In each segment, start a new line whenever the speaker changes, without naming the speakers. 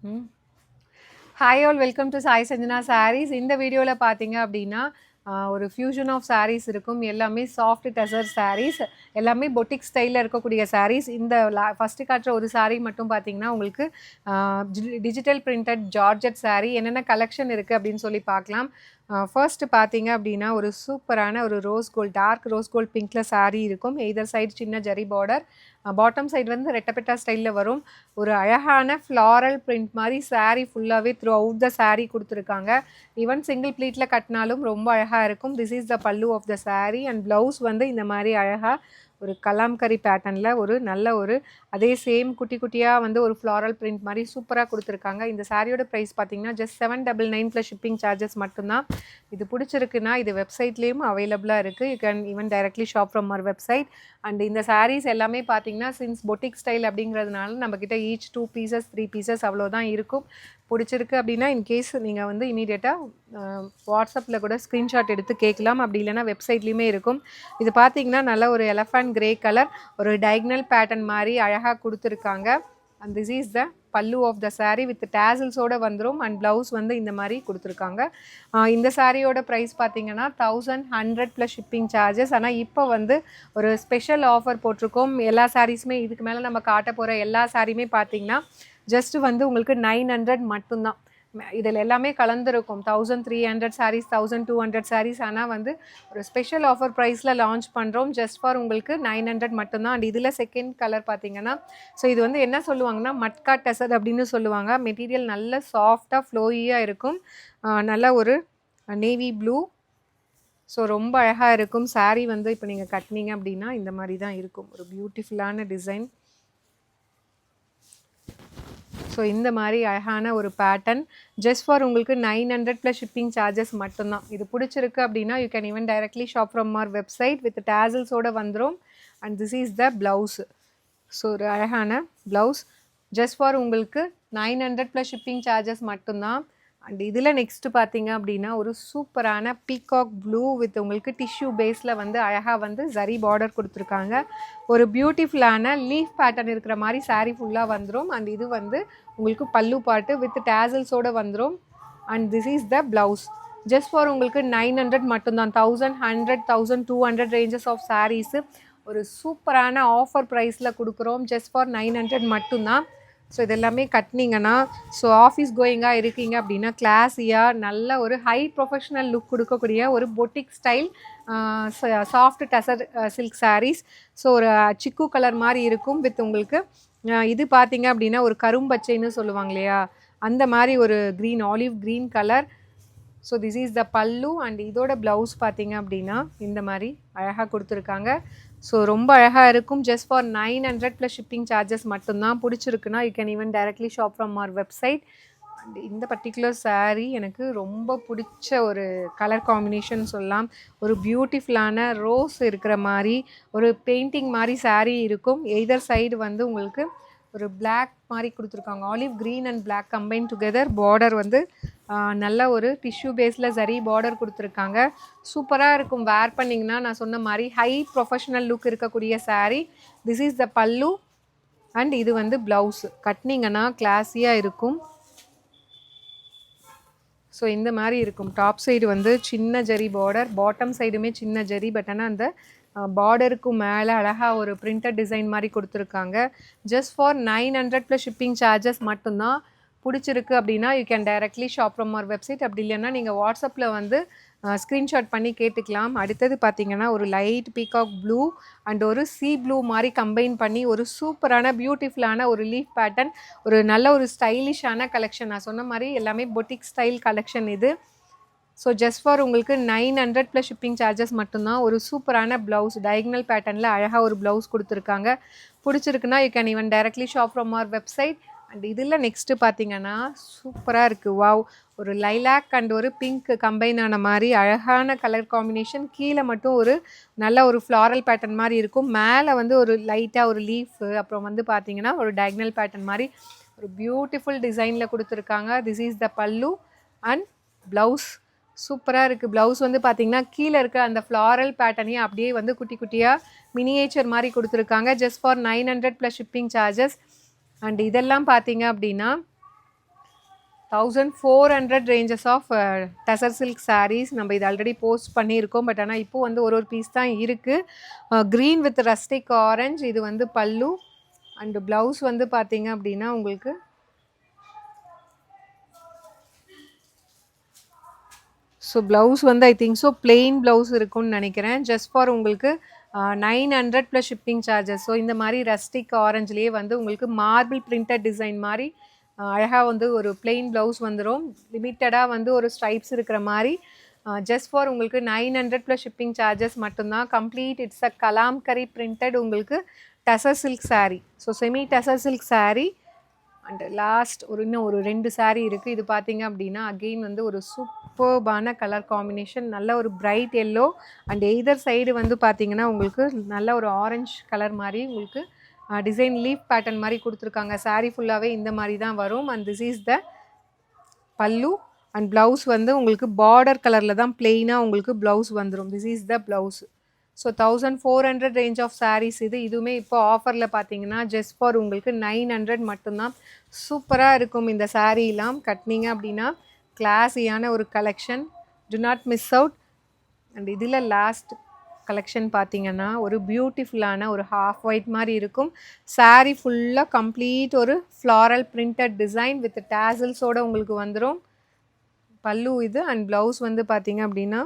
ம். Hi all welcome to Sai Sanjana Sarees. இந்த வீடியோவில் பார்த்தீங்க அப்படின்னா ஒரு ஃபியூஷன் ஆஃப் சாரீஸ் இருக்கும். எல்லாமே சாஃப்ட் டசர் சாரீஸ், எல்லாமே பொட்டிக் ஸ்டைலில் இருக்கக்கூடிய சாரீஸ். இந்த ஃபஸ்ட்டு காட்டுற ஒரு சாரீ மட்டும் பார்த்தீங்கன்னா உங்களுக்கு டிஜிட்டல் பிரிண்டட் ஜார்ஜெட் சாரீ. என்னென்ன கலெக்ஷன் இருக்குது அப்படின்னு சொல்லி பார்க்கலாம். ஃபர்ஸ்ட் பார்த்தீங்க அப்படின்னா ஒரு சூப்பரான ஒரு rose gold, dark rose gold பிங்க்கில் சாரீ இருக்கும். எய்தர் சைடு சின்ன ஜரி பார்டர், பாட்டம் சைடு வந்து ரெட்டப்பெட்டா ஸ்டைலில் வரும். ஒரு அழகான ஃப்ளாரல் பிரிண்ட் மாதிரி சாரீ ஃபுல்லாகவே த்ரூ அவுட் த சாரீ கொடுத்துருக்காங்க. ஈவன் சிங்கிள் ப்ளீட்டில் கட்டினாலும் ரொம்ப அழகாக இருக்கும். This is the pallu of the sari and blouse வந்து இந்த மாதிரி அழகாக ஒரு கலாம்கரி பேட்டர்னில் ஒரு நல்ல ஒரு அதே சேம் குட்டி குட்டியாக வந்து ஒரு ஃப்ளாரல் பிரிண்ட் மாதிரி சூப்பராக கொடுத்துருக்காங்க. இந்த சாரியோட ப்ரைஸ் பார்த்தீங்கன்னா ஜஸ்ட் 799 ப்ளஸ் ஷிப்பிங் சார்ஜஸ் மட்டும்தான். இது பிடிச்சிருக்குன்னா இது வெப்சைட்லேயும் அவைலபிளாக இருக்குது. You can even directly shop from our website. And இந்த சாரீஸ் எல்லாமே பார்த்தீங்கன்னா சின்ஸ் பொட்டிக் ஸ்டைல் அப்படிங்கிறதுனால நம்மக்கிட்ட ஈச் 2 பீசஸ் 3 பீசஸ் அவ்வளோதான் இருக்கும். பிடிச்சிருக்கு அப்படின்னா இன்கேஸ் நீங்கள் வந்து இமீடியட்டாக வாட்ஸ்அப்பில் கூட ஸ்க்ரீன்ஷாட் எடுத்து கேட்கலாம். அப்படி இல்லைனா வெப்சைட்லேயுமே இருக்கும். இது பார்த்தீங்கன்னா நல்ல ஒரு எலஃபண்ட் கிரே கலர், ஒரு டயக்னல் பேட்டர்ன் மாதிரி அழகாக கொடுத்துருக்காங்க. And this is the pallu of the sari with டேசல்ஸோடு வந்துடும். அண்ட் ப்ளவுஸ் வந்து இந்த மாதிரி கொடுத்துருக்காங்க. இந்த சாரியோட ப்ரைஸ் பார்த்தீங்கன்னா 1100 ப்ளஸ் ஷிப்பிங் சார்ஜஸ். ஆனால் இப்போ வந்து ஒரு ஸ்பெஷல் ஆஃபர் போட்டிருக்கோம். எல்லா சாரீஸுமே இதுக்கு மேலே நம்ம காட்ட போகிற எல்லா சாரியுமே பார்த்தீங்கன்னா ஜஸ்ட் வந்து உங்களுக்கு 900 மட்டும்தான். இதில் எல்லாமே கலந்துருக்கும். 1300 சாரீஸ், 1200 சாரீஸ். ஆனால் வந்து ஒரு ஸ்பெஷல் ஆஃபர் ப்ரைஸில் லான்ச் பண்ணுறோம். ஜஸ்ட் ஃபார் உங்களுக்கு 900 மட்டும்தான். அண்ட் இதில் செகண்ட் கலர் பார்த்தீங்கன்னா, ஸோ இது வந்து என்ன சொல்லுவாங்கன்னா மட்கா டெசர் அப்படின்னு சொல்லுவாங்க. மெட்டீரியல் நல்ல சாஃப்டாக ஃப்ளோயியாக இருக்கும். நல்ல ஒரு நேவி ப்ளூ. ஸோ ரொம்ப அழகாக இருக்கும். சாரீ வந்து இப்போ நீங்கள் கட்டினீங்க அப்படின்னா இந்த மாதிரி தான் இருக்கும். ஒரு பியூட்டிஃபுல்லான டிசைன். ஸோ இந்த மாதிரி அழகான ஒரு பேட்டர்ன் ஜஸ்ட் ஃபார் உங்களுக்கு 900 ப்ளஸ் ஷிப்பிங் சார்ஜஸ் மட்டும்தான். இது பிடிச்சிருக்கு அப்படின்னா you can even directly shop from our website with டேசல்ஸோடு வந்துடும். And this is the blouse. So ஒரு அழகான ப்ளவுஸ் ஜஸ்ட் ஃபார் உங்களுக்கு 900 ப்ளஸ் ஷிப்பிங் சார்ஜஸ் மட்டும்தான். அண்ட் இதில் நெக்ஸ்ட்டு பார்த்தீங்க அப்படின்னா ஒரு சூப்பரான பீகாக் ப்ளூ வித் உங்களுக்கு டிஷ்யூ பேஸில் வந்து அழகாக வந்து ஜரி பார்டர் கொடுத்துருக்காங்க. ஒரு பியூட்டிஃபுல்லான லீஃப் பேட்டர்ன் இருக்கிற மாதிரி சாரீ ஃபுல்லாக வந்துடும். அண்ட் இது வந்து உங்களுக்கு பல்லு பாட்டு வித் டேசல்ஸோடு வந்துடும். And this is the blouse. Just for உங்களுக்கு 900 மட்டும்தான். 1100 1200 ரேஞ்சஸ் ஆஃப் சாரீஸு ஒரு சூப்பரான ஆஃபர் ப்ரைஸில் கொடுக்குறோம். ஜஸ்ட் ஃபார் 900 மட்டும்தான். ஸோ இதெல்லாமே கட்டினீங்கன்னா ஸோ ஆஃபீஸ் கோயிங்காக இருக்கீங்க அப்படின்னா கிளாஸியாக நல்ல ஒரு ஹை ப்ரொஃபஷ்னல் லுக் கொடுக்கக்கூடிய ஒரு boutique style soft tussar silk saris. So ஒரு சிக்கு கலர் மாதிரி இருக்கும் வித் உங்களுக்கு இது பார்த்தீங்க அப்படின்னா ஒரு கரும்பச்சைன்னு சொல்லுவாங்க இல்லையா, அந்த மாதிரி ஒரு green, olive green colour. So this is the பல்லு. அண்ட் இதோட ப்ளவுஸ் பார்த்தீங்க அப்படின்னா இந்த மாதிரி அழகாக கொடுத்துருக்காங்க. ஸோ ரொம்ப அழகாக இருக்கும். Just for 900 plus shipping charges மட்டும்தான். பிடிச்சிருக்குன்னா you can even directly shop from our website. And இந்த பர்டிகுலர் சாரீ எனக்கு ரொம்ப பிடிச்ச ஒரு கலர் காம்பினேஷன் சொல்லலாம். ஒரு பியூட்டிஃபுல்லான ரோஸ் இருக்கிற மாதிரி ஒரு பெயிண்டிங் மாதிரி சாரீ இருக்கும். எய்தர் சைடு வந்து உங்களுக்கு ஒரு பிளாக் மாதிரி கொடுத்துருக்காங்க. Olive green and black combine together. Border வந்து நல்ல ஒரு டிஷ்யூ பேஸில் சரி பார்டர் கொடுத்துருக்காங்க. சூப்பராக இருக்கும். வேர் பண்ணிங்கன்னா நான் சொன்ன மாதிரி ஹை ப்ரொஃபஷ்னல் லுக் இருக்கக்கூடிய சாரீ. திஸ் இஸ் த பல்லு. அண்ட் இது வந்து ப்ளவுஸ். கட்டினீங்கன்னா கிளாஸியாக இருக்கும். ஸோ இந்த மாதிரி இருக்கும். டாப் சைடு வந்து சின்ன ஜரி பார்டர், பாட்டம் சைடுமே சின்ன ஜரி. பட் ஆனால் அந்த பார்டருக்கு மேலே அழகாக ஒரு பிரிண்டட் டிசைன் மாதிரி கொடுத்துருக்காங்க. Just for 900 plus shipping charges மட்டும்தான். பிடிச்சிருக்கு அப்படின்னா you can directly shop from our website. அப்படி இல்லைன்னா நீங்கள் வாட்ஸ்அப்பில் வந்து ஸ்க்ரீன்ஷாட் பண்ணி கேட்டுக்கலாம். அடுத்தது பார்த்தீங்கன்னா ஒரு லைட் பீகாக் ப்ளூ அண்ட் ஒரு சீ ப்ளூ மாதிரி கம்பைன் பண்ணி ஒரு சூப்பரான பியூட்டிஃபுல்லான ஒரு லீஃப் பேட்டர்ன், ஒரு நல்ல ஒரு ஸ்டைலிஷான கலெக்ஷன். நான் சொன்ன மாதிரி எல்லாமே பொட்டிக் ஸ்டைல் கலெக்ஷன் இது. ஸோ ஜஸ்ட் ஃபார் உங்களுக்கு 900 ப்ளஸ் ஷிப்பிங் சார்ஜஸ் மட்டும்தான். ஒரு சூப்பரான ப்ளவுஸ், டயக்னல் பேட்டர்னில் அழகாக ஒரு ப்ளவுஸ் கொடுத்துருக்காங்க. பிடிச்சிருக்குன்னா you can even directly shop from our website. And இதில் நெக்ஸ்ட்டு பார்த்தீங்கன்னா சூப்பராக இருக்குது. வாவ், ஒரு லைலாக் அண்ட் ஒரு பிங்க் கம்பைன் ஆன மாதிரி அழகான கலர் காம்பினேஷன். கீழே மட்டும் ஒரு நல்ல ஒரு ஃப்ளாரல் பேட்டர்ன் மாதிரி இருக்கும். மேலே வந்து ஒரு லைட்டாக ஒரு லீஃபு, அப்புறம் வந்து பார்த்தீங்கன்னா ஒரு டயக்னல் பேட்டர்ன் மாதிரி ஒரு பியூட்டிஃபுல் டிசைனில் கொடுத்துருக்காங்க. திஸ் இஸ் த பல்லு அண்ட் ப்ளவுஸ். சூப்பராக இருக்குது. ப்ளவுஸ் வந்து பார்த்திங்கன்னா கீழே இருக்க அந்த ஃப்ளாரல் பேட்டர்னையும் அப்படியே வந்து குட்டி குட்டியாக மினியேச்சர் மாதிரி கொடுத்துருக்காங்க. Just for 900 plus shipping charges. And இதெல்லாம் பார்த்தீங்க அப்படின்னா 1400 ranges of tussar silk sarees. நம்ம இது ஆல்ரெடி போஸ்ட் பண்ணியிருக்கோம். பட் ஆனால் இப்போ வந்து ஒரு பீஸ் தான் இருக்குது. Green with rustic orange. இது வந்து பல்லு அண்டு ப்ளவுஸ் வந்து பார்த்தீங்க அப்படின்னா உங்களுக்கு ஸோ ப்ளவுஸ் வந்து I think so plain blouse இருக்கும்னு நினைக்கிறேன். ஜஸ்ட் ஃபார் உங்களுக்கு 900 ப்ளஸ் ஷிப்பிங் சார்ஜஸ். ஸோ இந்த மாதிரி ரஸ்டிக் ஆரஞ்சுலேயே வந்து உங்களுக்கு மார்பிள் பிரிண்டட் டிசைன் மாதிரி அழகாக வந்து ஒரு பிளெயின் ப்ளவுஸ் வந்துடும். லிமிட்டடாக வந்து ஒரு ஸ்ட்ரைப்ஸ் இருக்கிற மாதிரி ஜஸ்ட் ஃபார் உங்களுக்கு 900 ப்ளஸ் ஷிப்பிங் சார்ஜஸ் மட்டும்தான். Complete it's a Kalamkari printed உங்களுக்கு tussar silk saree. So semi tussar silk saree. And last இன்னும் ஒரு 2 saree இருக்குது. இது பார்த்தீங்க அப்படின்னா அகெயின் வந்து ஒரு சூப்பர்பான கலர் காம்பினேஷன். நல்ல ஒரு bright yellow and either side வந்து பார்த்தீங்கன்னா உங்களுக்கு நல்ல ஒரு ஆரஞ்சு கலர் மாதிரி உங்களுக்கு டிசைன் லீஃப் பேட்டர்ன் மாதிரி கொடுத்துருக்காங்க. saree ஃபுல்லாகவே இந்த மாதிரி தான் வரும். அண்ட் திஸ் இஸ் த பல்லு அண்ட் ப்ளவுஸ் வந்து உங்களுக்கு பார்டர் கலரில் தான் பிளெயினாக உங்களுக்கு ப்ளவுஸ் வந்துடும். This is the blouse. So 1400 range of sarees இது. இதுவுமே இப்போ ஆஃபரில் பார்த்தீங்கன்னா ஜஸ்ட் ஃபார் உங்களுக்கு 900 மட்டும்தான். சூப்பராக இருக்கும் இந்த சாரீலாம் கட்டினீங்க அப்படின்னா. கிளாஸியான ஒரு collection. To not miss out. And இதில் லாஸ்ட் கலெக்ஷன் பார்த்தீங்கன்னா ஒரு பியூட்டிஃபுல்லான ஒரு ஹாஃப் ஒயிட் மாதிரி இருக்கும். saree ஃபுல்லாக கம்ப்ளீட் ஒரு ஃப்ளாரல் பிரிண்டட் டிசைன் வித் டேசல்ஸோடு உங்களுக்கு வந்துடும். பல்லு இது அண்ட் ப்ளவுஸ் வந்து பார்த்தீங்க அப்படின்னா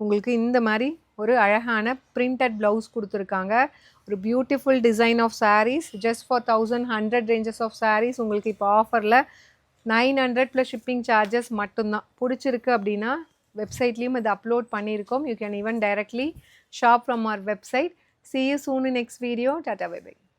உங்களுக்கு இந்த மாதிரி ஒரு அழகான பிரிண்டட் ப்ளவுஸ் கொடுத்துருக்காங்க. ஒரு beautiful design of sarees just for 1100 ranges of sarees. உங்களுக்கு இப்போ ஆஃபரில் 900 ப்ளஸ் ஷிப்பிங் சார்ஜஸ் மட்டும்தான். பிடிச்சிருக்கு அப்படின்னா வெப்சைட்லேயும் இது அப்லோட் பண்ணியிருக்கோம். You can even directly shop from our website. See you soon in next video. Tata bye bye.